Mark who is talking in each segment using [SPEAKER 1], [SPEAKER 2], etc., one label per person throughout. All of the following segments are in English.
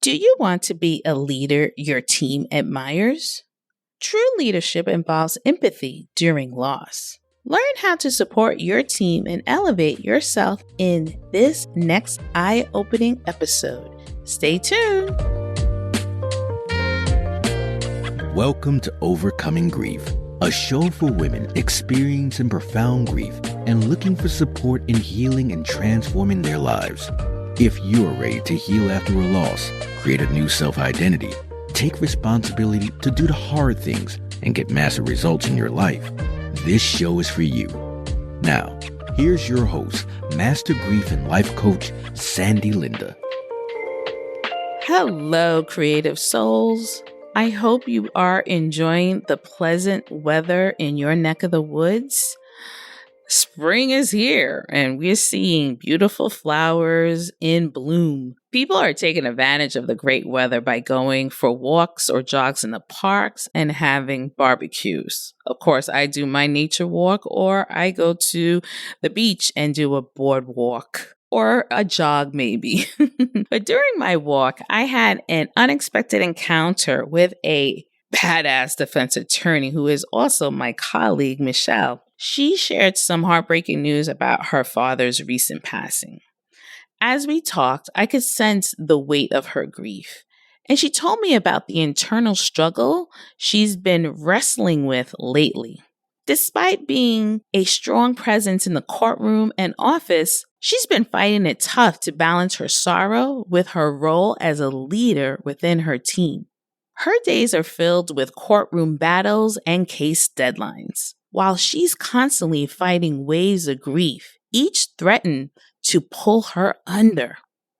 [SPEAKER 1] Do you want to be a leader your team admires? True leadership involves empathy during loss. Learn how to support your team and elevate yourself in this next eye-opening episode. Stay tuned.
[SPEAKER 2] Welcome to Overcoming Grief, a show for women experiencing profound grief and looking for support in healing and transforming their lives. If you are ready to heal after a loss, create a new self-identity, take responsibility to do the hard things, and get massive results in your life, this show is for you. Now, here's your host, Master Grief and Life Coach, Sandy Linda.
[SPEAKER 1] Hello, creative souls. I hope you are enjoying the pleasant weather in your neck of the woods. Spring is here and we're seeing beautiful flowers in bloom. People are taking advantage of the great weather by going for walks or jogs in the parks and having barbecues. Of course, I do my nature walk or I go to the beach and do a boardwalk or a jog maybe. But during my walk, I had an unexpected encounter with a badass defense attorney who is also my colleague, Michelle. She shared some heartbreaking news about her father's recent passing. As we talked, I could sense the weight of her grief. And she told me about the internal struggle she's been wrestling with lately. Despite being a strong presence in the courtroom and office, she's been fighting it tough to balance her sorrow with her role as a leader within her team. Her days are filled with courtroom battles and case deadlines. While she's constantly fighting waves of grief, each threaten to pull her under.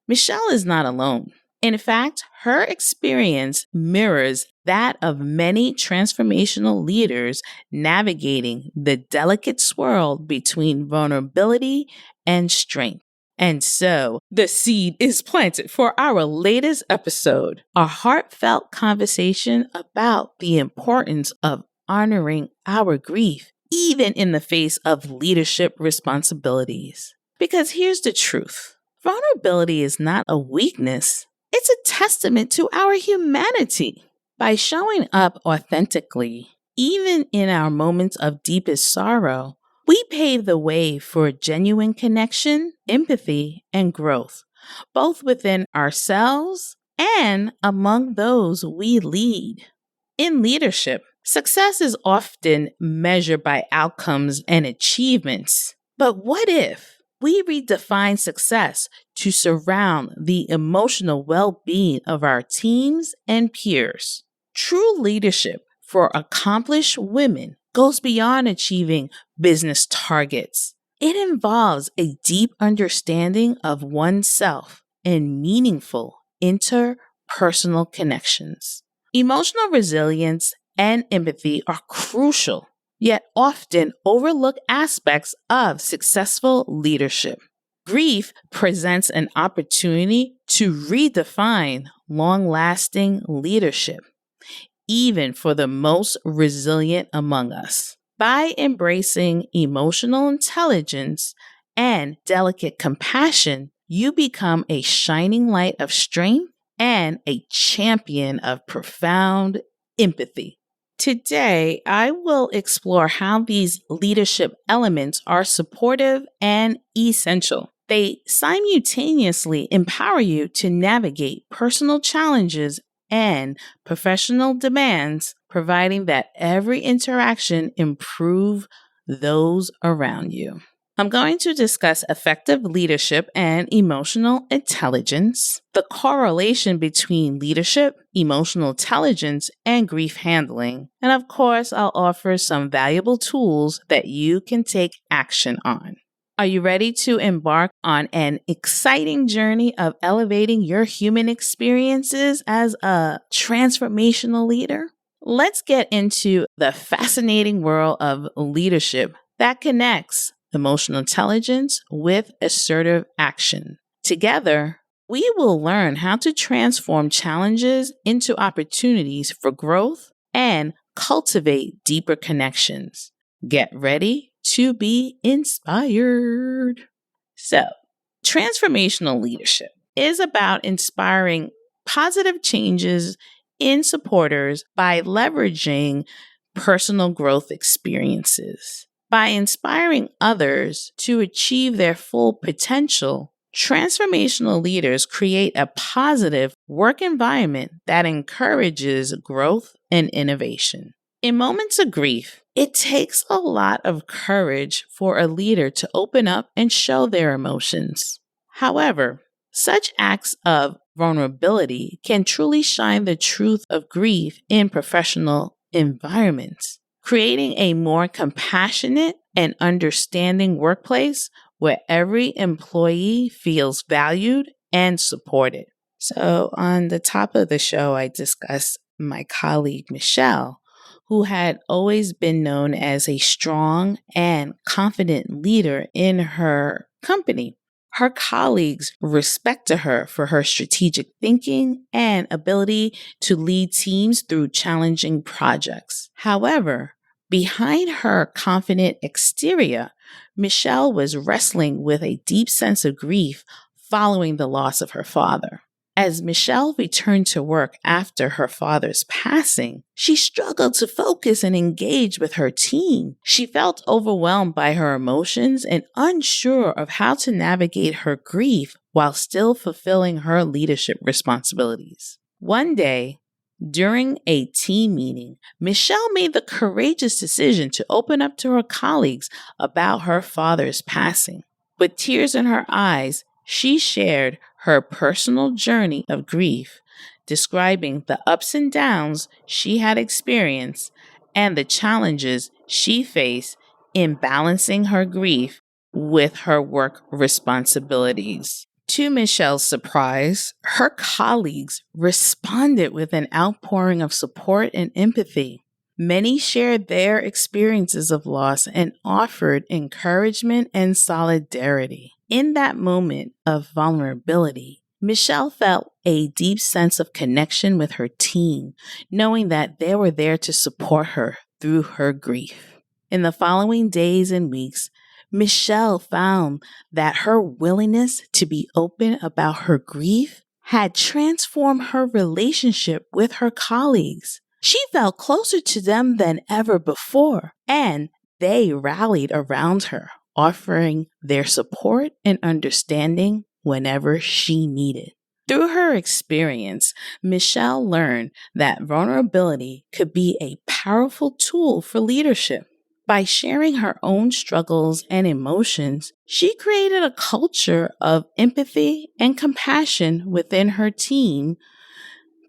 [SPEAKER 1] Michelle is not alone. In fact, her experience mirrors that of many transformational leaders navigating the delicate swirl between vulnerability and strength. And so, the seed is planted for our latest episode, a heartfelt conversation about the importance of honoring our grief, even in the face of leadership responsibilities. Because here's the truth. Vulnerability is not a weakness. It's a testament to our humanity. By showing up authentically, even in our moments of deepest sorrow, we pave the way for genuine connection, empathy, and growth, both within ourselves and among those we lead. In leadership, success is often measured by outcomes and achievements. But what if we redefine success to surround the emotional well-being of our teams and peers? True leadership for accomplished women goes beyond achieving business targets. It involves a deep understanding of oneself and meaningful interpersonal connections. Emotional resilience and empathy are crucial, yet often overlooked aspects of successful leadership. Grief presents an opportunity to redefine long-lasting leadership, even for the most resilient among us. By embracing emotional intelligence and delicate compassion, you become a shining light of strength and a champion of profound empathy. Today, I will explore how these leadership elements are supportive and essential. They simultaneously empower you to navigate personal challenges and professional demands, providing that every interaction improve those around you. I'm going to discuss effective leadership and emotional intelligence, the correlation between leadership, emotional intelligence, and grief handling, and of course, I'll offer some valuable tools that you can take action on. Are you ready to embark on an exciting journey of elevating your human experiences as a transformational leader? Let's get into the fascinating world of leadership that connects emotional intelligence with assertive action. Together, we will learn how to transform challenges into opportunities for growth and cultivate deeper connections. Get ready to be inspired. So, transformational leadership is about inspiring positive changes in supporters by leveraging personal growth experiences. By inspiring others to achieve their full potential, transformational leaders create a positive work environment that encourages growth and innovation. In moments of grief, it takes a lot of courage for a leader to open up and show their emotions. However, such acts of vulnerability can truly shine the truth of grief in professional environments, creating a more compassionate and understanding workplace where every employee feels valued and supported. So, on the top of the show, I discussed my colleague Michelle, who had always been known as a strong and confident leader in her company. Her colleagues respected her for her strategic thinking and ability to lead teams through challenging projects. However, behind her confident exterior, Michelle was wrestling with a deep sense of grief following the loss of her father. As Michelle returned to work after her father's passing, she struggled to focus and engage with her team. She felt overwhelmed by her emotions and unsure of how to navigate her grief while still fulfilling her leadership responsibilities. One day, during a team meeting, Michelle made the courageous decision to open up to her colleagues about her father's passing. With tears in her eyes, she shared her personal journey of grief, describing the ups and downs she had experienced and the challenges she faced in balancing her grief with her work responsibilities. To Michelle's surprise, her colleagues responded with an outpouring of support and empathy. Many shared their experiences of loss and offered encouragement and solidarity. In that moment of vulnerability, Michelle felt a deep sense of connection with her team, knowing that they were there to support her through her grief. In the following days and weeks, Michelle found that her willingness to be open about her grief had transformed her relationship with her colleagues. She felt closer to them than ever before, and they rallied around her, offering their support and understanding whenever she needed. Through her experience, Michelle learned that vulnerability could be a powerful tool for leadership. By sharing her own struggles and emotions, she created a culture of empathy and compassion within her team,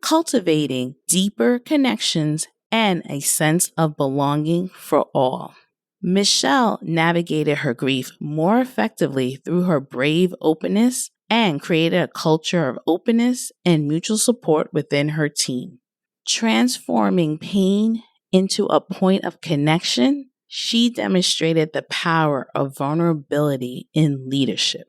[SPEAKER 1] cultivating deeper connections and a sense of belonging for all. Michelle navigated her grief more effectively through her brave openness and created a culture of openness and mutual support within her team. Transforming pain into a point of connection, she demonstrated the power of vulnerability in leadership.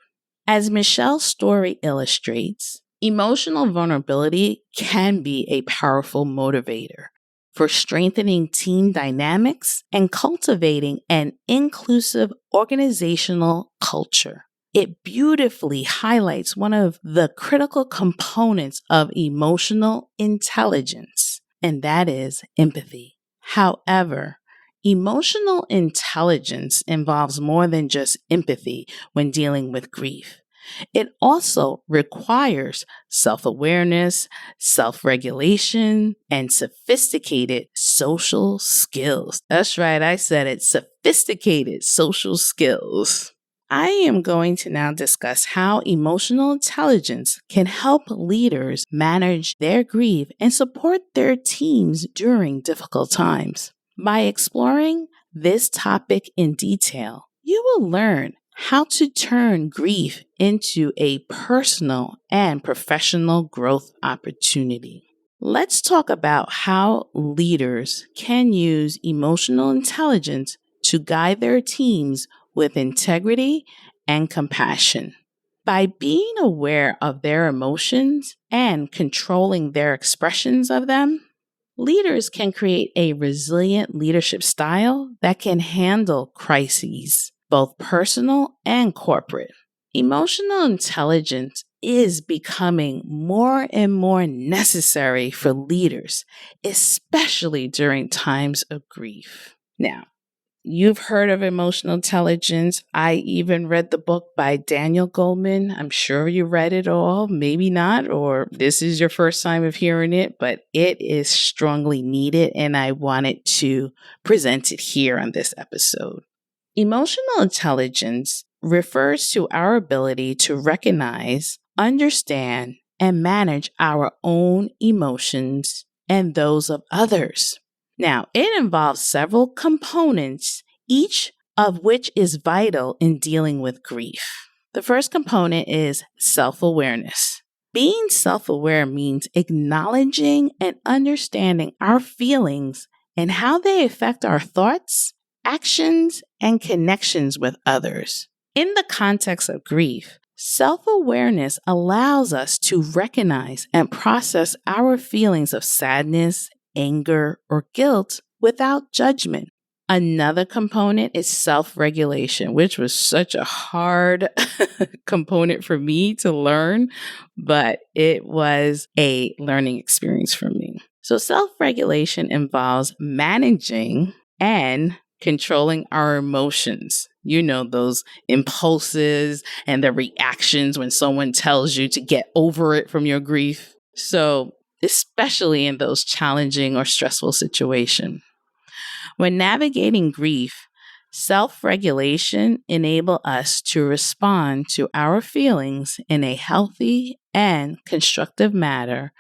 [SPEAKER 1] As Michelle's story illustrates, emotional vulnerability can be a powerful motivator for strengthening team dynamics and cultivating an inclusive organizational culture. It beautifully highlights one of the critical components of emotional intelligence, and that is empathy. However, emotional intelligence involves more than just empathy when dealing with grief. It also requires self-awareness, self-regulation, and sophisticated social skills. That's right, I said it, sophisticated social skills. I am going to now discuss how emotional intelligence can help leaders manage their grief and support their teams during difficult times. By exploring this topic in detail, you will learn how to turn grief into a personal and professional growth opportunity. Let's talk about how leaders can use emotional intelligence to guide their teams with integrity and compassion. By being aware of their emotions and controlling their expressions of them, leaders can create a resilient leadership style that can handle crises, both personal and corporate. Emotional intelligence is becoming more and more necessary for leaders, especially during times of grief. Now, you've heard of emotional intelligence. I even read the book by Daniel Goleman. I'm sure you read it all, maybe not, or this is your first time of hearing it, but it is strongly needed, and I wanted to present it here on this episode. Emotional intelligence refers to our ability to recognize, understand, and manage our own emotions and those of others. Now, it involves several components, each of which is vital in dealing with grief. The first component is self-awareness. Being self-aware means acknowledging and understanding our feelings and how they affect our thoughts, actions, and connections with others. In the context of grief, self-awareness allows us to recognize and process our feelings of sadness, anger, or guilt without judgment. Another component is self-regulation, which was such a hard component for me to learn, but it was a learning experience for me. So self-regulation involves managing and controlling our emotions. You know, those impulses and the reactions when someone tells you to get over it from your grief. So especially in those challenging or stressful situations. When navigating grief, self-regulation enables us to respond to our feelings in a healthy and constructive manner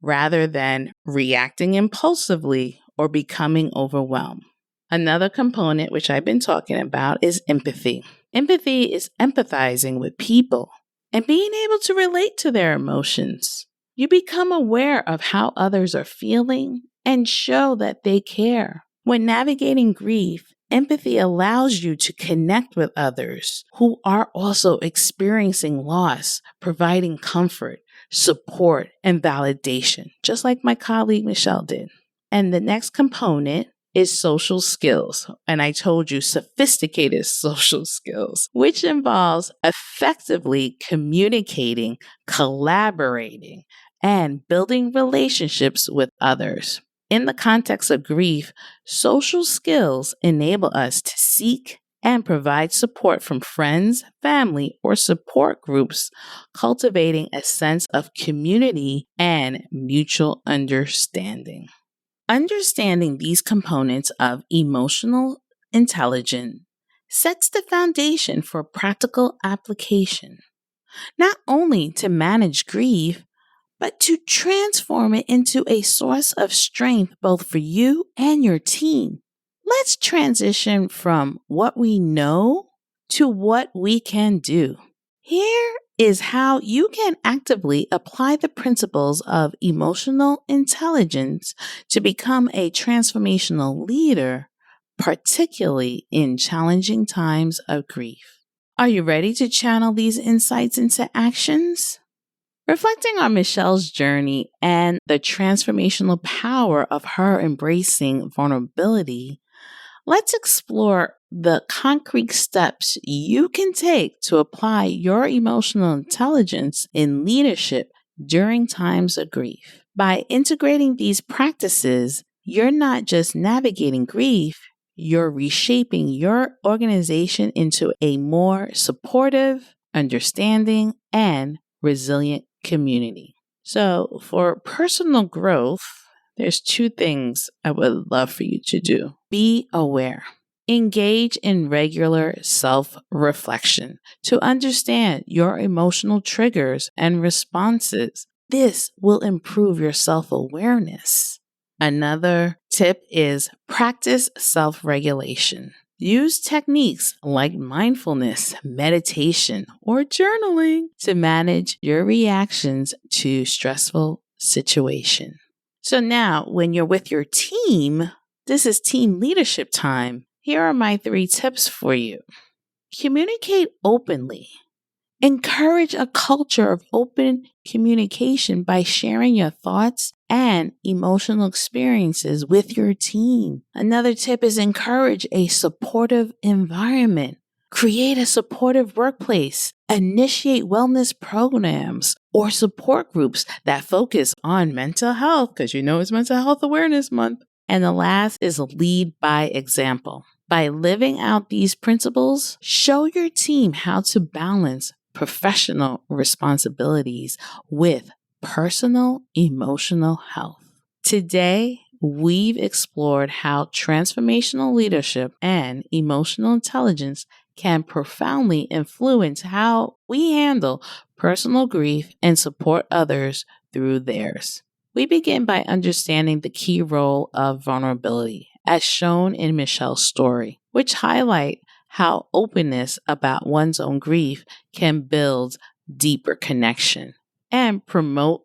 [SPEAKER 1] rather than reacting impulsively or becoming overwhelmed. Another component, which I've been talking about, is empathy. Empathy is empathizing with people and being able to relate to their emotions. You become aware of how others are feeling and show that they care. When navigating grief, empathy allows you to connect with others who are also experiencing loss, providing comfort, support, and validation, just like my colleague Michelle did. And the next component is social skills. And I told you sophisticated social skills, which involves effectively communicating, collaborating, and building relationships with others. In the context of grief, social skills enable us to seek and provide support from friends, family, or support groups, cultivating a sense of community and mutual understanding. Understanding these components of emotional intelligence sets the foundation for practical application, not only to manage grief, but to transform it into a source of strength both for you and your team. Let's transition from what we know to what we can do. Here is how you can actively apply the principles of emotional intelligence to become a transformational leader, particularly in challenging times of grief. Are you ready to channel these insights into actions? Reflecting on Michelle's journey and the transformational power of her embracing vulnerability, let's explore the concrete steps you can take to apply your emotional intelligence in leadership during times of grief. By integrating these practices, you're not just navigating grief, you're reshaping your organization into a more supportive, understanding, and resilient community. So for personal growth, there's two things I would love for you to do. Be aware. Engage in regular self-reflection to understand your emotional triggers and responses. This will improve your self-awareness. Another tip is practice self-regulation. Use techniques like mindfulness, meditation, or journaling to manage your reactions to stressful situations. So now, when you're with your team, this is team leadership time. Here are my 3 tips for you. Communicate openly. Encourage a culture of open communication by sharing your thoughts and emotional experiences with your team. Another tip is encourage a supportive environment. Create a supportive workplace. Initiate wellness programs or support groups that focus on mental health, because you know it's Mental Health Awareness Month. And the last is lead by example. By living out these principles, show your team how to balance professional responsibilities with personal emotional health. Today, we've explored how transformational leadership and emotional intelligence can profoundly influence how we handle personal grief and support others through theirs. We begin by understanding the key role of vulnerability, as shown in Michelle's story, which highlight how openness about one's own grief can build deeper connection and promote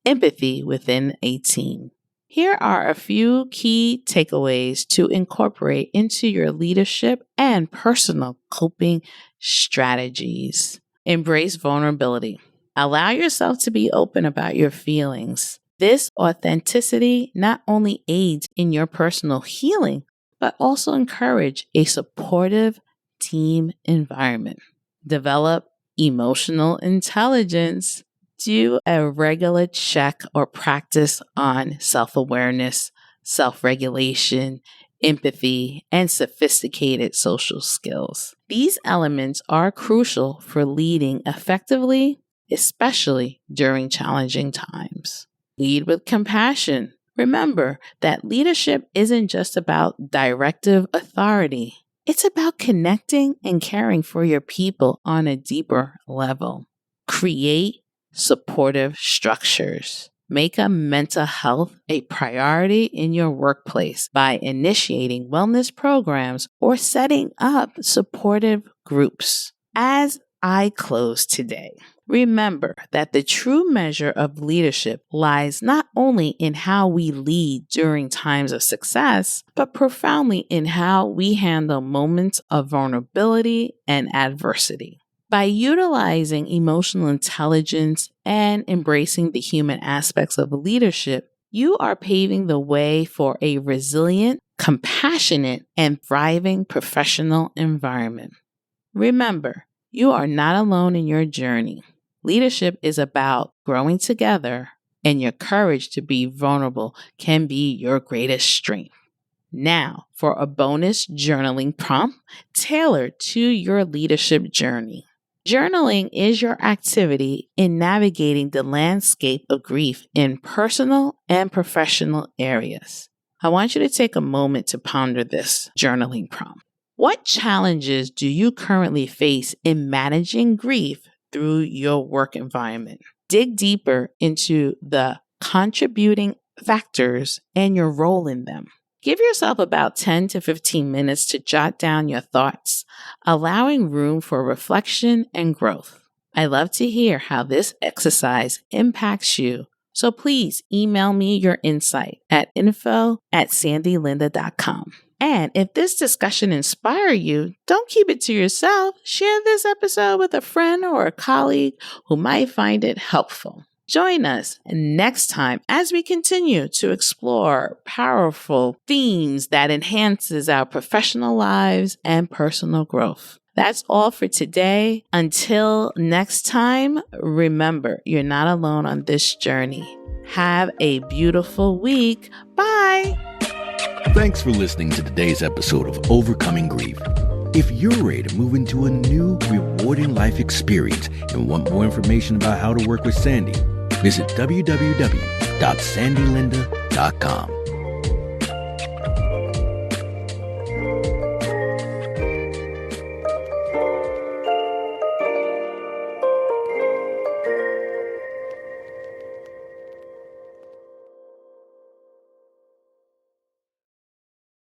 [SPEAKER 1] empathy within a team. Here are a few key takeaways to incorporate into your leadership and personal coping strategies. Embrace vulnerability. Allow yourself to be open about your feelings. This authenticity not only aids in your personal healing, but also encourage a supportive team environment. Develop emotional intelligence. Do a regular check or practice on self-awareness, self-regulation, empathy, and sophisticated social skills. These elements are crucial for leading effectively, especially during challenging times. Lead with compassion. Remember that leadership isn't just about directive authority. It's about connecting and caring for your people on a deeper level. Create supportive structures. Make a mental health a priority in your workplace by initiating wellness programs or setting up supportive groups. As I close today, remember that the true measure of leadership lies not only in how we lead during times of success, but profoundly in how we handle moments of vulnerability and adversity. By utilizing emotional intelligence and embracing the human aspects of leadership, you are paving the way for a resilient, compassionate, and thriving professional environment. Remember, you are not alone in your journey. Leadership is about growing together, and your courage to be vulnerable can be your greatest strength. Now, for a bonus journaling prompt tailored to your leadership journey. Journaling is your activity in navigating the landscape of grief in personal and professional areas. I want you to take a moment to ponder this journaling prompt. What challenges do you currently face in managing grief through your work environment? Dig deeper into the contributing factors and your role in them. Give yourself about 10 to 15 minutes to jot down your thoughts, allowing room for reflection and growth. I love to hear how this exercise impacts you, so please email me your insight at info@sandylinda.com. And if this discussion inspired you, don't keep it to yourself. Share this episode with a friend or a colleague who might find it helpful. Join us next time as we continue to explore powerful themes that enhances our professional lives and personal growth. That's all for today. Until next time, remember, you're not alone on this journey. Have a beautiful week. Bye.
[SPEAKER 2] Thanks for listening to today's episode of Overcoming Grief. If you're ready to move into a new, rewarding life experience and want more information about how to work with Sandy, visit www.sandylinda.com.